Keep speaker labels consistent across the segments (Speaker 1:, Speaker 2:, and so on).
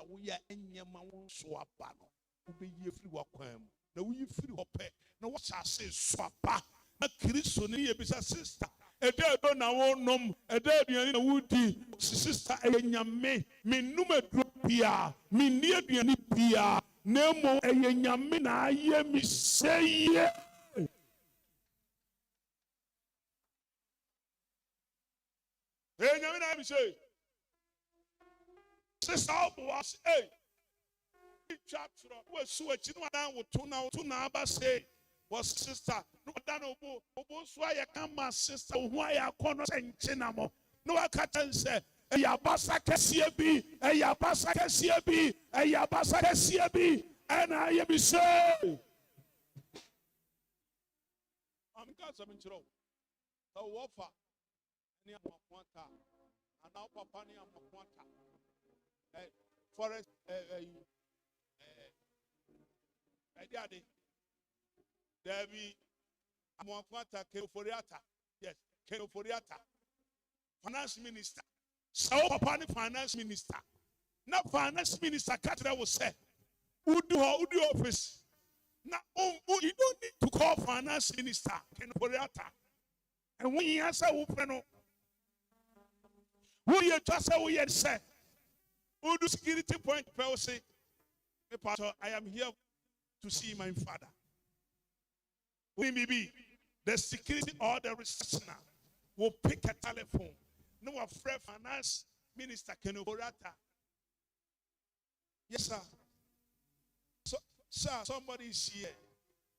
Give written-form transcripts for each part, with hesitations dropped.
Speaker 1: we are any man swap. Ube ye free wakwam. Na we free hope. Na what shall say swapa. Na Kristo ni ye bisa sister. Ede do na wo nom. Ede aduane na wudi. Sister enyame. Me nume dropia. Me ni aduane pia. Nemo enyame na aye mi seye. Enyame na mi seye. Sister was chapter was so a chin one out say was sister no done obo so I come my sister who I corner and chinamo no I can't say a yabasa kesiabi a yabasa kesiabi a yabasa kesiabi and I am say I'm got some intro so wafa near Makwanta and now papa near Makwanta forest Daddy Debbie Amwafata Keoforiata. Yes, Keoforiata. Finance minister. So papa finance minister. Not finance minister Katra will say. Who do office? Now you don't need to call finance minister Keoforiata. And when you answer who you just say we say. Who do security point people say, Pastor, I am here to see my father. When maybe the security or the receptioner will pick a telephone. No afraid finance minister Kenoborata. Yes, sir. So, sir, somebody is here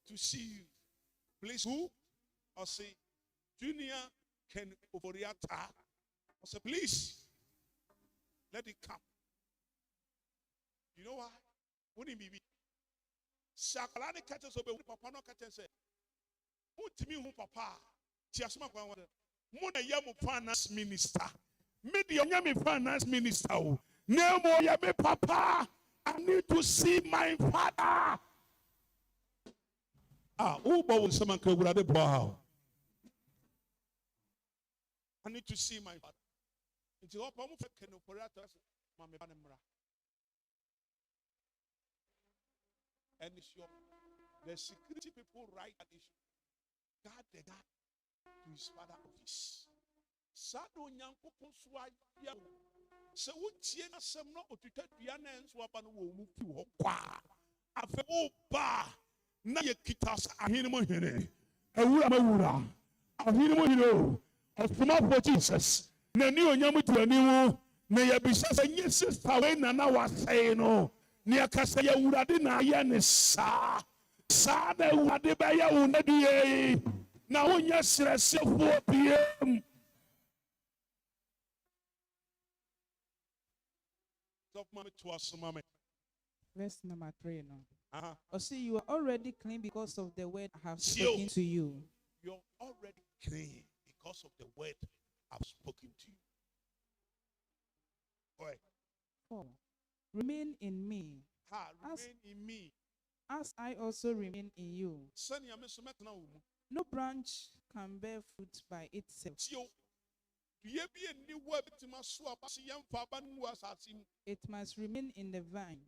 Speaker 1: to see you. Please, who? I'll say, Junior Kenoborata. I say, please, let it come. You know why? Wouldn't be Sakalani catches over papa no catches say. Who to me who papa? Tiasma kwa Muna yamu finance minister. Media yami finance minister. No more yami papa. I need to see my father. Who will someone could have the I need to see my father. It's all Pamu Kenoporatas, Mamma Panemra. And it's the security people write an issue. God the God to his father office. Sado nyanko konswa ya. Se wutie na sem no otuta duana enso aba no wo mu fi ho kwa. Afa o ba na ye kitasa ahene mo hene. Ewura mawura. Ahene mo hene. Afuma for Jesus. Na ni onyamu tuani wo na ye bisa se nye sister we na na wasai no. Ni akasa ya urade na ya ne sa na urade ba ya unadie na wonya sresefo piem.
Speaker 2: Verse number 3 now. Oh, see, you are already clean because of the word I have spoken to you.
Speaker 1: You're already clean because of the word I've spoken to you. Go ahead.
Speaker 2: 4. Remain in me.
Speaker 1: Remain in me.
Speaker 2: As I also remain in you. No branch can bear fruit by itself. It must remain in the vine.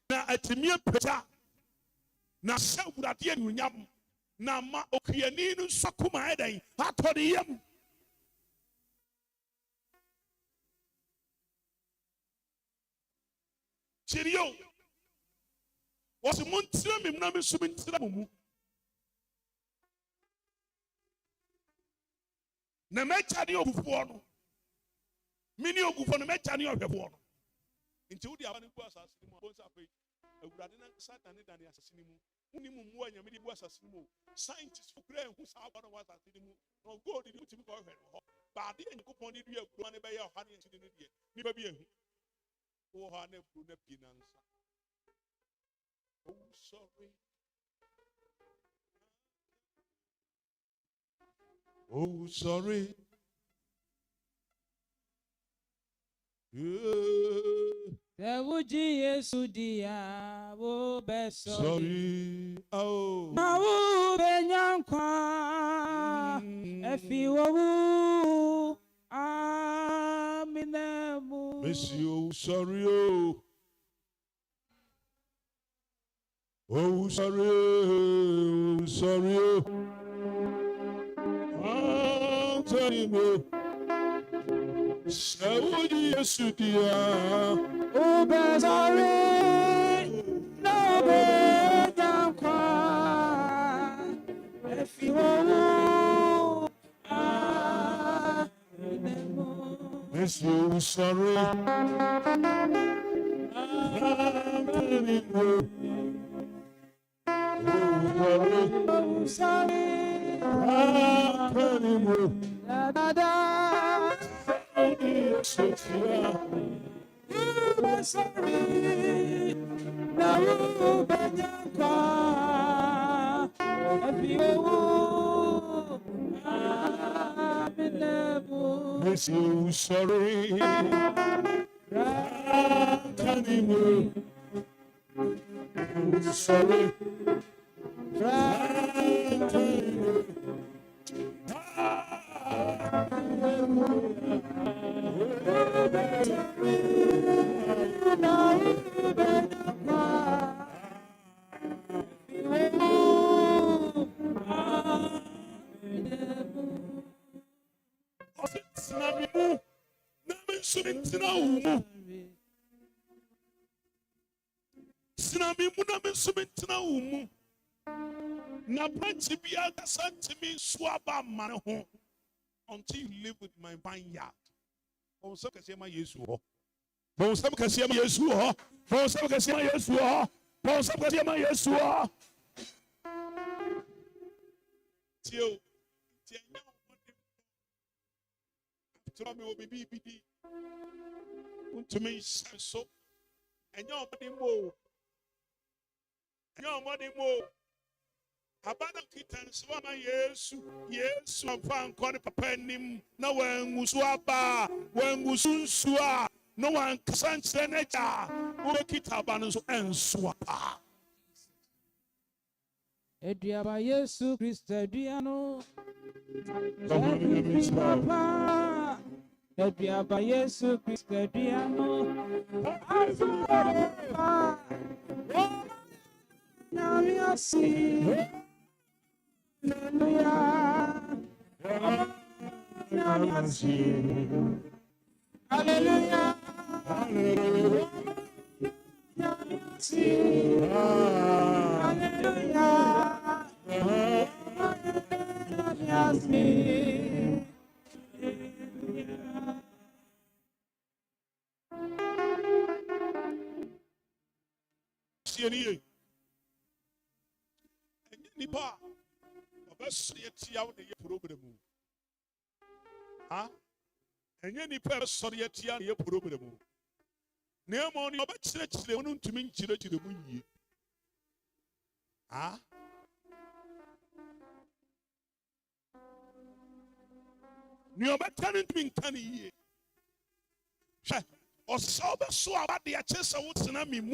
Speaker 1: Na atimie peta na sawurade anunyam na ma okriani no nsakuma edan atodiyam chirio was muntira me na me sumentira mu na mecha de ogufo no mini ogufo no mecha ne ohwefo no nti wudi abane ku asase mu bonsa fe awurade na satan ne dane asase mu uni mu mu anyame de bu asase mu scientists fukura hu sa abana wa asase mu no god di utimi ko hwe ho ba de enkopon de dua kuro ne be ya ha ne ntide ne de ni ba bi ehu wo ha na furu na pinansa. Oh sorry, oh sorry.
Speaker 2: Ewuji Yesu dia wo beso.
Speaker 1: Sorry, oh.
Speaker 2: Na wo benyankwa efi wo aminemu.
Speaker 1: Monsieur, sorry, oh. Oh, sorry, oh, sorry, oh. Antwi. Ewuji Yesu dia.
Speaker 2: Oh, sorry, no benyankwa efi wo aminemu.
Speaker 1: Monsieur, sorry.
Speaker 2: Oh, sorry, da da. Sorry, now benyankwa efiwo aminemu.
Speaker 1: Monsieur, sorry. Sorry. Until you live with my vineyard. Abana kitan swama Yesu afan kone papa nim na wengusu aba wengusu nsua no wan kasanche neja wo kita abana so ensua pa
Speaker 2: Ediaba Yesu Kristo ediano Ediaba Yesu Kristo ediano Hallelujah. Hallelujah.
Speaker 1: Nipa obesri etia wo de program ha enye nipa obesri etia de program na mo ni obekire wo ntumi nkire mu yie ha ni obekane ntumi nkane yie hwe oso obeso abade a chese wo tena mi mu